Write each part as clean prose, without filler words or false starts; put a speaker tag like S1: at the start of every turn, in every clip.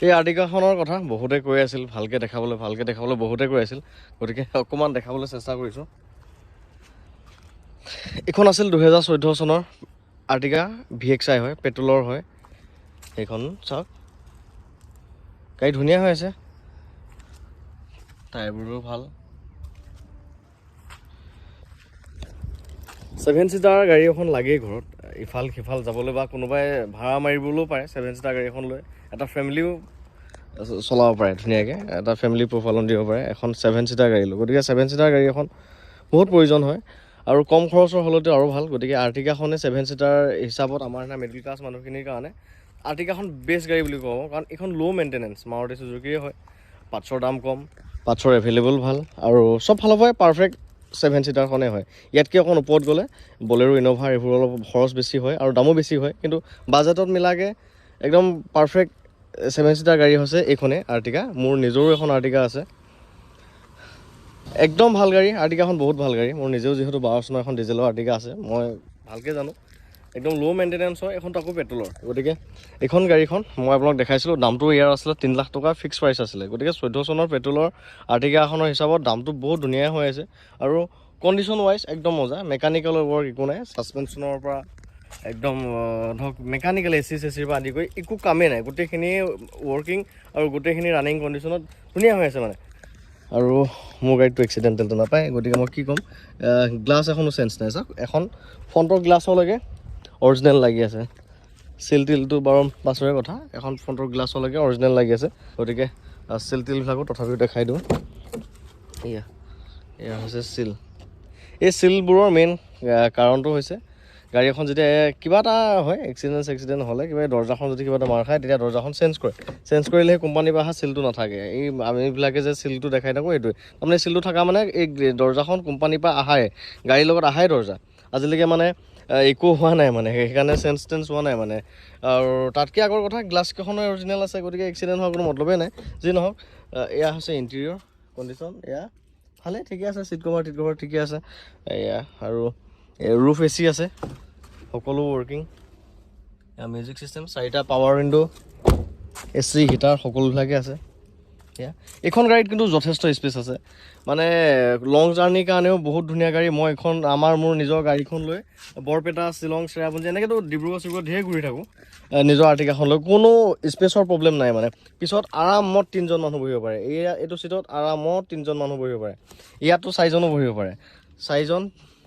S1: এই আৰ্টিকাখনৰ কথা বহুতে কৈ আছিল, ভালকৈ দেখাবলৈ বহুতে কৈ আছিল, গতিকে অকণমান দেখাবলৈ চেষ্টা কৰিছোঁ। এইখন আছিল 2014 চনৰ আৰ্টিকা VXI হয়, পেট্ৰলৰ হয়। সেইখন চাওক, গাড়ী ধুনীয়া হৈ আছে, টায়াৰবোৰো ভাল। 7 ছিটাৰ গাড়ী এখন লাগেই ঘৰত, ইফাল সিফাল যাবলৈ বা কোনোবাই ভাড়া মাৰিবলৈও পাৰে। 7 ছিটাৰ গাড়ী এখন লৈ এটা ফেমিলিও চলাব পাৰে ধুনীয়াকৈ, এটা ফেমিলি প্ৰফাইলত দিব পাৰে এখন 7 ছিটাৰ গাড়ী লৈ। গতিকে 7 ছিটাৰ গাড়ী এখন বহুত প্ৰয়োজন হয় আৰু কম খৰচৰ হ'লেতো আৰু ভাল। গতিকে আৰ্টিকাখনে 7 ছিটাৰ হিচাপত আমাৰ নিচিনা মিডল ক্লাছ মানুহখিনিৰ কাৰণে আৰ্টিকাখন বেষ্ট গাড়ী বুলি ক'ব, কাৰণ এইখন ল' মেইনটেনেঞ্চ মাৰুতি চুজুকিয়ে হয়। পাৰ্টছৰ দাম কম, পাৰ্টছৰ এভেইলেবল ভাল আৰু চব ফালৰ পৰাই পাৰফেক্ট 7 ছিটাৰখনেই হয়। ইয়াতকৈ অকণ ওপৰত গ'লে বলেৰো, ইন'ভা এইবোৰ অলপ খৰচ বেছি হয় আৰু দামো বেছি হয়, কিন্তু বাজেটত মিলাকৈ একদম পাৰফেক্ট 7 ছিটাৰ গাড়ী হৈছে এইখনেই আৰ্টিকা। মোৰ নিজৰো এখন আৰ্টিকা আছে, একদম ভাল গাড়ী। আৰ্টিকাখন বহুত ভাল গাড়ী, মোৰ নিজেও যিহেতু 12 চনৰ এখন ডিজেলৰ আৰ্টিকা আছে, মই ভালকৈ জানো। একদম ল' মেইনটেনেঞ্চ হয়, এখন তাকো পেট্ৰলৰ। গতিকে এইখন গাড়ীখন মই আপোনাক দেখাইছিলোঁ, দামটো ইয়াৰ আছিলে 3 লাখ টকা ফিক্স প্ৰাইচ আছিলে। গতিকে 14 চনৰ পেট্ৰলৰ আৰ্টিকা এখনৰ হিচাপত দামটো বহুত ধুনীয়া হৈ আছে আৰু কণ্ডিশ্যন ৱাইজ একদম মজা। মেকানিকেল ৱৰ্ক একো নাই, ছাছপেনশ্যনৰ পৰা একদম ধৰক মেকানিকেল এচি চেচিৰ পৰা আদি কৰি একো কামেই নাই, গোটেইখিনি ৱৰ্কিং আৰু গোটেইখিনি ৰানিং কণ্ডিশ্যনত ধুনীয়া হৈ আছে মানে। আৰু মোৰ গাড়ীটো এক্সিডেণ্টেলটো নাপায়, গতিকে মই কি ক'ম, গ্লাছ এখনো চেঞ্জ নাই। চাওক, এখন ফ্ৰণ্টৰ গ্লাছলৈকে অৰিজিনেল লাগি আছে, চিল টিলটো বাৰু পাছৰে কথা, এখন ফ্ৰণ্টৰ গ্লাছলৈকে অৰিজিনেল লাগি আছে। গতিকে চিল টিলবিলাকো তথাপিও দেখাই দিওঁ। এয়া হৈছে চিল। এই চিলবোৰৰ মেইন কাৰণটো হৈছে গাড়ী এখন যেতিয়া কিবা এটা হয়, এক্সিডেণ্ট হ'লে, কিবা দৰ্জাখন যদি কিবা এটা মাৰ খায়, তেতিয়া দৰ্জাখন চেঞ্জ কৰিলে সেই কোম্পানীৰ পৰা অহা চিলটো নাথাকে। এই আমিবিলাকে যে চিলটো দেখাই থাকোঁ, এইটোৱে তাৰমানে চিলটো থকা মানে এই দৰ্জাখন কোম্পানীৰ পৰা আহাই, গাড়ীৰ লগত আহাই দৰ্জা আজিলৈকে মানে একো হোৱা নাই মানে, সেইকাৰণে চেঞ্জ হোৱা নাই মানে। আৰু তাতকৈ আগৰ কথা, গ্লাছকেইখনো অৰিজিনেল আছে, গতিকে এক্সিডেণ্ট হোৱাৰ কোনো মতলবেই নাই। যি নহওক, এয়া হৈছে ইণ্টেৰিয়ৰ কণ্ডিশ্যন, এয়া ভালেই ঠিকে আছে, ছিট কভাৰ ঠিকে আছে। এয়া আৰু ৰুফ AC আছে, সকলো ৱৰ্কিং। মিউজিক চিষ্টেম, 4টা পাৱাৰ উইণ্ড', AC হিটাৰ সকলোবিলাকে আছে। এইখন গাড়ীত কিন্তু যথেষ্ট স্পেচ আছে, মানে লং জাৰ্ণিৰ কাৰণেও বহুত ধুনীয়া গাড়ী। মই মোৰ নিজৰ গাড়ীখন লৈ বৰপেটা, শ্বিলং, চেৰাপুঞ্জী এনেকৈতো ডিব্ৰুগড় চিব্ৰুগড় ধেৰ ঘূৰি থাকোঁ নিজৰ আৰ্টিকাখন লৈ, কোনো স্পেচৰ প্ৰব্লেম নাই মানে। পিছত আৰামত 3জন মানুহ বহিব পাৰে, এইটো ছিটত আৰামত 3জন মানুহ বহিব পাৰে। ইয়াতো 4জনো বহিব পাৰে, 4জন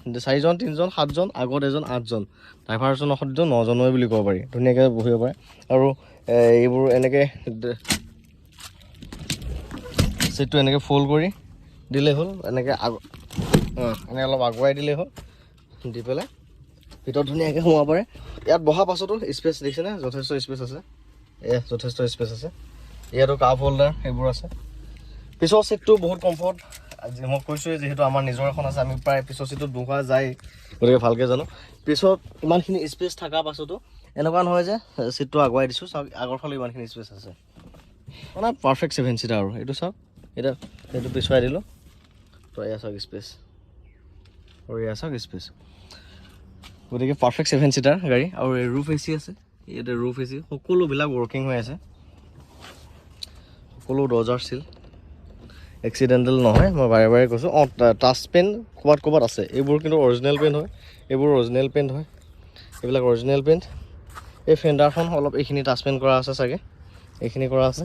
S1: 3জন 7জন, আগত এজন 8জন, ড্ৰাইভাৰজনৰ সৈতে 9জনেই বুলি ক'ব পাৰি, ধুনীয়াকৈ বহিব পাৰে। আৰু এইবোৰ এনেকৈ ছিটটো এনেকৈ ফ'ল্ড কৰি দিলেই হ'ল, এনেকৈ এনেকৈ অলপ আগুৱাই দিলেই হ'ল, দি পেলাই ভিতৰত ধুনীয়াকৈ সোমাব পাৰে। ইয়াত বহা পাছতো স্পেচ দেখিছেনে, যথেষ্ট স্পেচ আছে, যথেষ্ট স্পেচ আছে। ইয়াতো কাপ হোল্ডাৰ এইবোৰ আছে। পিছৰ ছিটটো বহুত কমফৰ্ট, আজি মই কৈছোঁৱেই যিহেতু আমাৰ নিজৰ এখন আছে, আমি প্ৰায় পিছৰ ছিটটোত বহোৱা যায়, গতিকে ভালকৈ জানো। পিছত ইমানখিনি স্পেচ থকাৰ পাছতো এনেকুৱা নহয় যে ছিটটো আগুৱাই দিছোঁ, চাওক আগৰ ফালে ইমানখিনি স্পেচ আছে, মানে পাৰফেক্ট 7 ছিটাৰ আৰু। এইটো চাওক, এইটো পিছুৱাই দিলোঁ, তো এয়া চাওক স্পেচ, আৰু এয়া চাওক স্পেচ। গতিকে পাৰফেক্ট 7 ছিটাৰ গাড়ী। আৰু এই ৰুফ AC আছে, ইয়াতে ৰুফ AC সকলোবিলাক ৱৰ্কিং হৈ আছে, সকলো দৰ্জাৰ চিল, এক্সিডেণ্টেল নহয়, মই বাৰে বাৰে কৈছোঁ। টাচ পেন ক'ৰবাত আছে, এইবোৰ কিন্তু অৰিজিনেল পেণ্ট হয়, এইবোৰ অৰিজিনেল পেণ্ট হয়, এইবিলাক অৰিজিনেল পেণ্ট। এই ফেণ্ডাৰখন অলপ এইখিনি টাচ পেণ্ট কৰা আছে চাগে, এইখিনি কৰা আছে,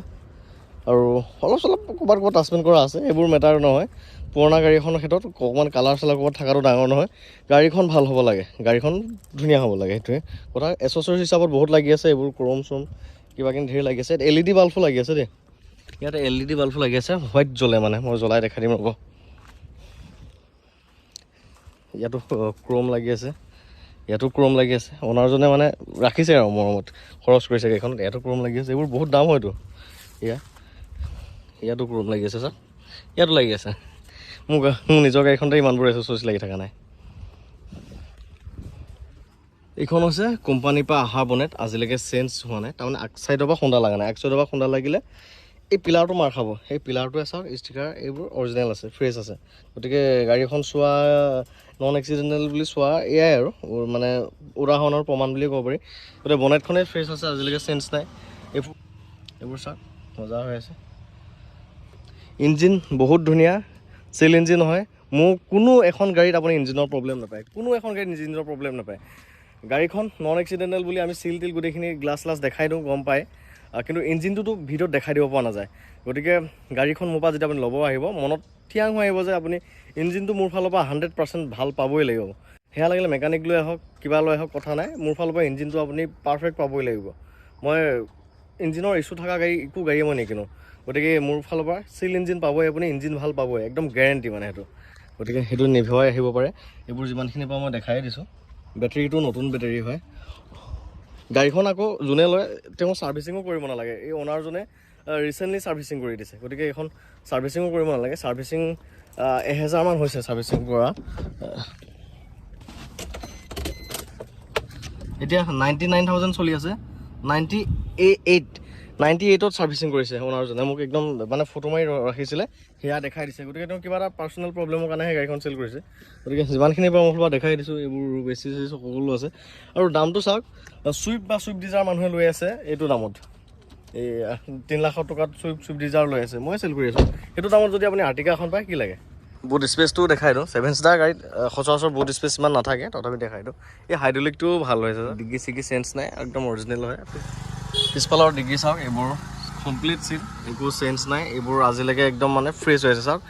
S1: আৰু অলপ চলপ ক'ৰবাত টাচ পেণ্ট কৰা আছে, এইবোৰ মেটাৰ নহয়। পুৰণা গাড়ী এখনৰ ক্ষেত্ৰত অকণমান কালাৰ চালাৰ ক'ৰবাত থকাটো ডাঙৰ নহয়, গাড়ীখন ভাল হ'ব লাগে, গাড়ীখন ধুনীয়া হ'ব লাগে, সেইটোৱে কথা। এচেছৰিজ হিচাপত বহুত লাগি আছে, এইবোৰ ক্ৰম চ্ৰম কিবাকিনি ধেৰ লাগি আছে। LED বাল্বো লাগি আছে দেই, ইয়াতে LED বাল্বো লাগি আছে, হোৱাইট জ্বলে মানে, মই জ্বলাই দেখাই দিম ৰ'ব। ইয়াতো ক্ৰম লাগি আছে, ইয়াতো ক্ৰম লাগি আছে, অনাৰজনে মানে ৰাখিছে আৰু মৰমত, খৰচ কৰিছে গাড়ীখনত। ইয়াতো ক্ৰম লাগি আছে, এইবোৰ বহুত দাম হয়তো। ইয়াতো ক্ৰম লাগি আছে, চাওক ইয়াতো লাগি আছে। মোৰ নিজৰ গাড়ীখনতে ইমানবোৰ এচেছৰিজ লাগি থকা নাই। এইখন হৈছে কোম্পানীৰ পৰা অহা বনেট, আজিলৈকে চেঞ্জ হোৱা নাই, তাৰমানে আগ চাইডৰ পৰা খুন্দা লগা নাই। আগ চাইডৰ পৰা খুন্দা লাগিলে এই পিলাৰটো মাৰ খাব, সেই পিলাৰটোৱে চাওক ষ্টিকাৰ এইবোৰ অৰিজিনেল আছে, ফ্ৰেছ আছে। গতিকে গাড়ীখন চোৱা নন এক্সিডেণ্টেল বুলি চোৱা এয়াই আৰু মানে উদাহৰণৰ প্ৰমাণ বুলি ক'ব পাৰি। গতিকে বনেটখনেই ফ্ৰেছ আছে, আজিলৈকে চেঞ্জ নাই। এইবোৰ চাওক, মজা হৈ আছে। ইঞ্জিন বহুত ধুনীয়া, চিল ইঞ্জিন হয়। মোৰ কোনো এখন গাড়ীত আপুনি ইঞ্জিনৰ প্ৰব্লেম নাপায়, কোনো এখন গাড়ীত ইঞ্জিনৰ প্ৰব্লেম নাপায়। গাড়ীখন নন এক্সিডেণ্টেল বুলি আমি চিল টিল গোটেইখিনি গ্লাছ দেখাই দিওঁ, গম পায়। কিন্তু ইঞ্জিনটোতো ভিতৰত দেখাই দিব পৰা নাযায়। গতিকে গাড়ীখন মোৰ পৰা যেতিয়া আপুনি ল'ব আহিব, মনত থিয়াং হৈ আহিব যে আপুনি ইঞ্জিনটো মোৰ ফালৰ পৰা 100% ভাল পাবই লাগিব। সেয়া লাগিলে মেকানিক লৈ আহক, কিবা লৈ আহক, কথা নাই। মোৰ ফালৰ পৰা ইঞ্জিনটো আপুনি পাৰফেক্ট পাবই লাগিব। মই ইঞ্জিনৰ ইছ্যু থকা একো গাড়ীয়ে মই নিকিনো। গতিকে মোৰ ফালৰ পৰা চিল ইঞ্জিন পাবই, আপুনি ইঞ্জিন ভাল পাবই, একদম গেৰেণ্টি মানে সেইটো। গতিকে সেইটো নিভুৱাই আহিব পাৰে। এইবোৰ যিমানখিনি পাওঁ মই দেখাই দিছোঁ। বেটেৰীটো নতুন বেটেৰী হয়। গাড়ীখন আকৌ যোনে লয় তেওঁ ছাৰ্ভিচিঙো কৰিব নালাগে। এই অ'নাৰজনে ৰিচেণ্টলি ছাৰ্ভিচিং কৰি দিছে। গতিকে এইখন ছাৰ্ভিচিঙো কৰিব নালাগে। ছাৰ্ভিচিং 1000 মান হৈছে ছাৰ্ভিচিং কৰা। এতিয়া 99,000 চলি আছে। 98ত ছাৰ্ভিচিং কৰিছে অ'নাৰজনে। মোক একদম মানে ফটো মাৰি ৰাখিছিলে, সেয়া দেখাই দিছে। গতিকে তেওঁ কিবা এটা পাৰ্চনেল প্ৰব্লেমৰ কাৰণেহে গাড়ীখন চেল কৰিছে। গতিকে যিমানখিনি পৰা মোৰ পৰা দেখাই দিছোঁ, এইবোৰ বেছি সকলো আছে। আৰু দামটো চাওক, চুইফ্ট বা চুইফ্ট ডিজাৰ মানুহে লৈ আছে এইটো দামত। এই 3 লাখ টকাত চুইফ্ট ডিজাৰ লৈ আছে, মই চেল কৰি আছোঁ। সেইটো দামত যদি আপুনি আৰ্টিকা এখন পায়, কি লাগে। বুট স্পেচটো দেখাই দিওঁ। 7 ছিটাৰ গাড়ীত সচৰাচৰ বুট স্পেচ ইমান নাথাকে, তথাপি দেখাই দিওঁ। এই হাইড্ৰলিকটোও ভাল হৈছে, ডিগ্ৰী চিগ্ৰী চেঞ্জ নাই, একদম অৰিজিনেল হয়। পিছফালৰ ডিগ্ৰী চাওক, এইবোৰ কমপ্লিট চিল, একো চেঞ্জ নাই। এইবোৰ আজিলৈকে একদম মানে ফ্ৰেছ হৈ আছে। চাওক,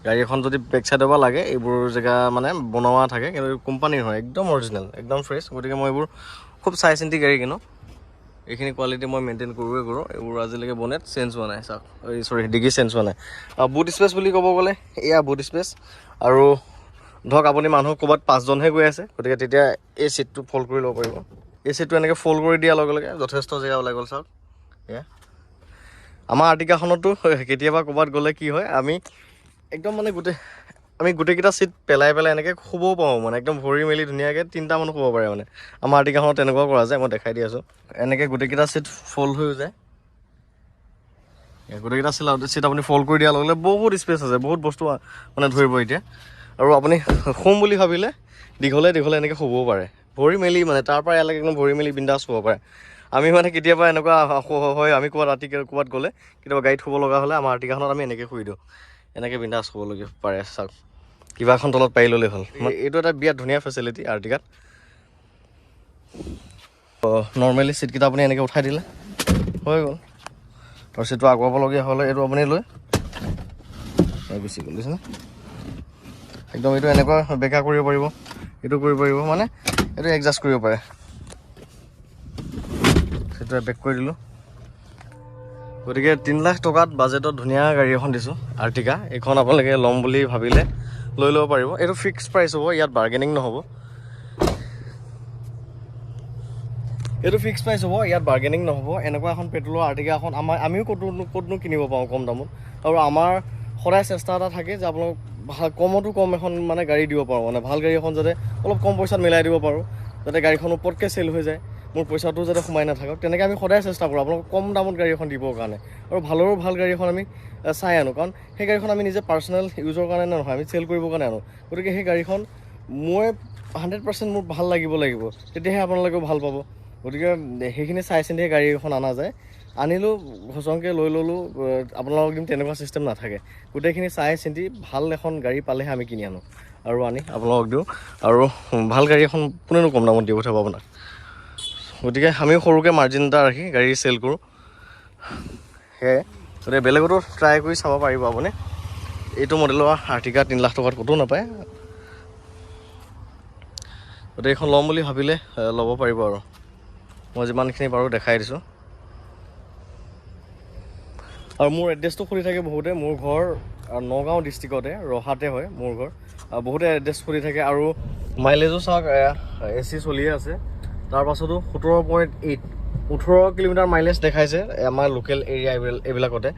S1: গাড়ী এখন যদি বেক চাইডৰ পৰা লাগে, এইবোৰ জেগা মানে বনোৱা থাকে, কিন্তু কোম্পানীৰ হয়, একদম অৰিজিনেল, একদম ফ্ৰেছ। গতিকে মই এইবোৰ খুব চাই চিন্তি গাড়ী কিনো। এইখিনি কোৱালিটি মই মেইনটেইন কৰোঁ। এইবোৰ আজিলৈকে বনেট চেঞ্জ হোৱা নাই। চাওক, ডিগ্ৰী চেঞ্জ হোৱা নাই। বুট স্পেচ বুলি ক'ব গ'লে এয়া বুট স্পেচ। আৰু ধৰক আপুনি মানুহ ক'ৰবাত 5জনহে গৈ আছে, গতিকে তেতিয়া এই চিটটো ফল্ড কৰি ল'ব পাৰিব। এই চিটটো এনেকৈ ফল্ড কৰি দিয়াৰ লগে লগে যথেষ্ট জেগা ওলাই গ'ল। চাওক, এয়া আমাৰ আৰ্টিকাখনতো কেতিয়াবা ক'ৰবাত গ'লে কি হয়, আমি একদম মানে গোটেইকেইটা চিট পেলাই এনেকৈ শুবও পাৰোঁ, মানে একদম ভৰি মেলি ধুনীয়াকৈ 3টা মানুহ শুব পাৰে। মানে আমাৰ আৰ্টিকাখনত তেনেকুৱা কৰা যায়, মই দেখাই দি আছোঁ। এনেকৈ গোটেইকেইটা চিট ফল্ড হৈ যায়। গোটেইকেইটা চিট আপুনি ফল্ড কৰি দিয়াৰ লগে লগে বহুত স্পেচ আছে, বহুত বস্তু মানে ধৰিব এতিয়া। আৰু আপুনি শুম বুলি ভাবিলে দীঘলে এনেকৈ শুবও পাৰে, ভৰি মেলি, মানে তাৰ পৰা ইয়ালৈকে একদম ভৰি মেলি বিন্দাছ শুব পাৰে। আমি মানে কেতিয়াবা এনেকুৱা হয়, আমি ৰাতি ক'ৰবাত গ'লে কেতিয়াবা গাড়ীত শুব লগা হ'লে আমাৰ আৰ্টিকাখনত আমি এনেকৈ শুই দিওঁ, এনেকৈ বিন্দাছ শুবলগীয়া পাৰে। চাওক, কিবা এখন তলত পাৰি ল'লেই হ'ল। এইটো এটা বিৰাট ধুনীয়া ফেচিলিটি আৰ্টিকাত। নৰ্মেলি চিটকেইটা আপুনি এনেকৈ উঠাই দিলে হৈ গ'ল। আৰু চিটটো আগুৱাবলগীয়া হ'লে এইটো আপুনি লৈ গুচি গ'ল, বুজিছেনে। একদম এইটো এনেকুৱা বেকা কৰিব পাৰিব, এইটো কৰিব পাৰিব, মানে এইটো এডজাষ্ট কৰিব পাৰে। সেইটো বেক কৰি দিলোঁ। গতিকে 3 লাখ টকাত বাজেটত ধুনীয়া গাড়ী এখন দিছোঁ, আৰ্টিকা। এইখন আপোনালোকে ল'ম বুলি ভাবিলে লৈ ল'ব পাৰিব। এইটো ফিক্স প্ৰাইচ হ'ব, ইয়াত বাৰ্গেনিং নহ'ব। এনেকুৱা এখন পেট্ৰলৰ আৰ্টিকা এখন আমিও ক'তনো কিনিব পাৰোঁ কম দামত। আৰু আমাৰ সদায় চেষ্টা এটা থাকে যে আপোনালোক কমতো কম এখন মানে গাড়ী দিব পাৰোঁ, মানে ভাল গাড়ী এখন যাতে অলপ কম পইচাত মিলাই দিব পাৰোঁ, যাতে গাড়ীখন পটকৈ চেল হৈ যায়, মোৰ পইচাটো যাতে সোমাই নাথাকক। তেনেকৈ আমি সদায় চেষ্টা কৰোঁ আপোনালোকক কম দামত গাড়ী এখন দিবৰ কাৰণে। আৰু ভাল গাড়ী এখন আমি চাই আনো, কাৰণ সেই গাড়ীখন আমি নিজে পাৰ্চনেল ইউজৰ কাৰণে নহয়, আমি চেল কৰিবৰ কাৰণে আনো। গতিকে সেই গাড়ীখন মই 100% মোৰ ভাল লাগিব, তেতিয়াহে আপোনালোকেও ভাল পাব। গতিকে সেইখিনি চাই চিন্তি গাড়ী এখন অনা যায়। আনিলোঁ, ঘচংকৈ লৈ ল'লোঁ, আপোনালোকক দিম, তেনেকুৱা চিষ্টেম নাথাকে। গোটেইখিনি চাই চিন্তি ভাল এখন গাড়ী পালেহে আমি কিনি আনো আৰু আনি আপোনালোকক দিওঁ। আৰু ভাল গাড়ী এখন কোনেনো কম দামত দি পঠাব আপোনাক। গতিকে আমিও সৰুকৈ মাৰ্জিন এটা ৰাখি গাড়ী চেল কৰোঁ। সেয়াই, গতিকে বেলেগতো ট্ৰাই কৰি চাব পাৰিব আপুনি। এইটো মডেলৰ আৰ্টিকা 3 লাখ টকাত ক'তো নাপায়। গতিকে এইখন ল'ম বুলি ভাবিলে ল'ব পাৰিব। আৰু মই যিমানখিনি পাৰোঁ দেখাই দিছোঁ। আৰু মোৰ এড্ৰেছটো সুধি থাকে বহুতে, মোৰ ঘৰ নগাঁও ডিষ্ট্ৰিক্টতে, ৰহাতে হয় মোৰ ঘৰ। বহুতে এড্ৰেছ সুধি থাকে। আৰু মাইলেজো চাওক, AC চলিয়ে আছে। তাৰ পাছতো 17.8, 18 কিলোমিটাৰ মাইলেজ দেখাইছে আমাৰ লোকেল এৰিয়া এইবিলাকতে।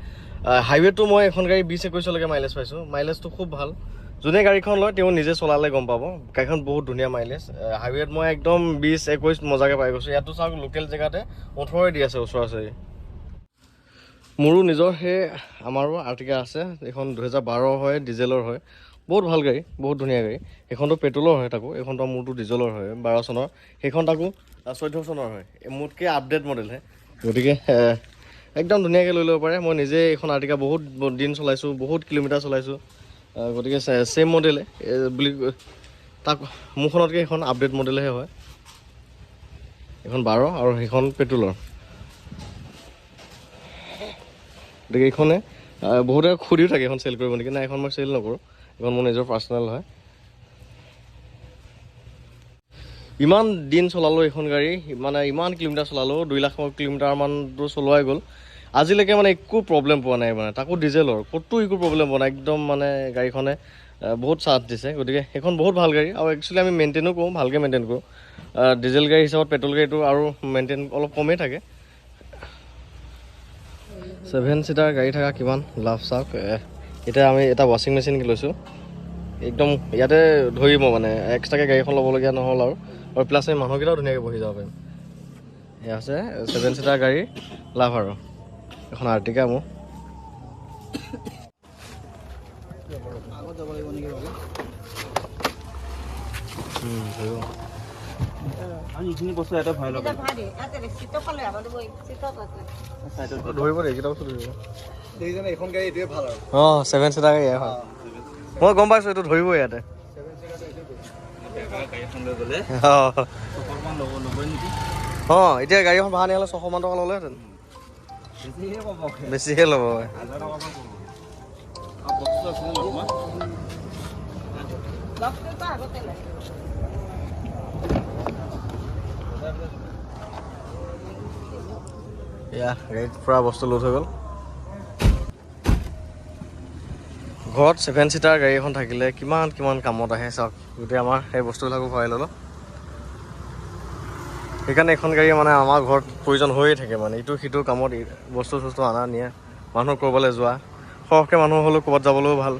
S1: হাইৱেটো মই এখন গাড়ী 20-21লৈকে মাইলেজ পাইছোঁ। মাইলেজটো খুব ভাল। যোনে গাড়ীখন লয় তেওঁ নিজে চলালে গম পাব, গাড়ীখন বহুত ধুনীয়া মাইলেজ। হাইৱেত মই একদম 20-21 মজাকৈ পাই গৈছোঁ। ইয়াতো চাওক লোকেল জেগাতে 18 দি আছে ওচৰা-ওচৰি। মোৰো নিজৰ আমাৰো আৰ্টিকা আছে। এইখন 2012 হয়, ডিজেলৰ হয়, বহুত ভাল গাড়ী, বহুত ধুনীয়া গাড়ী। সেইখনতো পেট্ৰলৰ হয়, তাকো এইখনতো মোৰতো ডিজেলৰ হয়, 12 চনৰ। সেইখন তাকো 14 চনৰ হয়, মোতকৈ আপডেট মডেলহে। গতিকে একদম ধুনীয়াকৈ লৈ ল'ব পাৰে। মই নিজে এইখন আৰ্টিকা বহুত দিন চলাইছোঁ, বহুত কিলোমিটাৰ চলাইছোঁ, গতিকে ছেইম মডেলে বুলি তাক মোৰখনতকৈ সেইখন আপডেট মডেলহে হয়। এইখন 12 আৰু সেইখন পেট্ৰলৰ। গতিকে এইখনে বহুতে সুধিও থাকে এইখন চেল কৰিব নেকি। নাই, এইখন মই চেল নকৰোঁ, এইখন মোৰ নিজৰ পাৰ্চনেল হয়। ইমান দিন চলালোঁ এইখন গাড়ী, মানে ইমান কিলোমিটাৰ চলালোঁ, 2 লাখ কিলোমিটাৰমানটো চলোৱাই গ'ল। আজিলৈকে মানে একো প্ৰব্লেম পোৱা নাই, মানে তাকো ডিজেলৰ ক'তো একো প্ৰব্লেম পোৱা নাই। একদম মানে গাড়ীখনে বহুত চাথ দিছে। গতিকে সেইখন বহুত ভাল গাড়ী, আৰু একচুৱেলি আমি মেইনটেইনো কৰোঁ, ভালকৈ মেইনটেইন কৰোঁ। ডিজেল গাড়ী হিচাপত পেট্ৰল গাড়ীটো আৰু মেইনটেইন অলপ কমেই থাকে। 7 ছিটাৰ গাড়ী থকা কিমান লাভ চাওক। এতিয়া আমি এটা ৱাশ্বিং মেচিন লৈছোঁ, একদম ইয়াতে ধৰিব, মানে এক্সট্ৰাকৈ গাড়ীখন ল'বলগীয়া নহ'ল আৰু প্লাছ এই মানুহকেইটাও ধুনীয়াকৈ বহি যাব পাৰিম। এয়া আছে 7 ছিটাৰ গাড়ী লাভ আৰু এখন আৰ্টিকা মোৰ।
S2: এইখিনি বস্তু ইয়াতে ভৰাই ল'ব।
S1: ধৰিব দেই, এইকেইটা বস্তু ধৰিব।
S2: এইখন গাড়ী এইটোৱে ভাল আৰু।
S1: 7 ছিটাৰ গাড়ী হয়, মই গম পাইছোঁ এইটো ধৰিব ইয়াতে। এতিয়া গাড়ী এখন ভাড়া নিয়ালে 600 মান টকা ল'লেহেঁতেন। বেছিহে ল'ব। এয়া গাড়ীত পূৰা বস্তু লোড হৈ গ'ল। ঘৰত 7 ছিটাৰ গাড়ী এখন থাকিলে কিমান কামত আহে চাওক। গোটেই আমাৰ সেই বস্তুবিলাকো ভৰাই ল'লোঁ। সেইকাৰণে এখন গাড়ী মানে আমাৰ ঘৰত প্ৰয়োজন হৈয়ে থাকে, মানে ইটো সিটো কামত বস্তু চস্তু অনা নিয়া, মানুহ ক'ৰবালৈ যোৱা, সৰহকৈ মানুহ হ'লেও ক'ৰবাত যাবলৈও ভাল।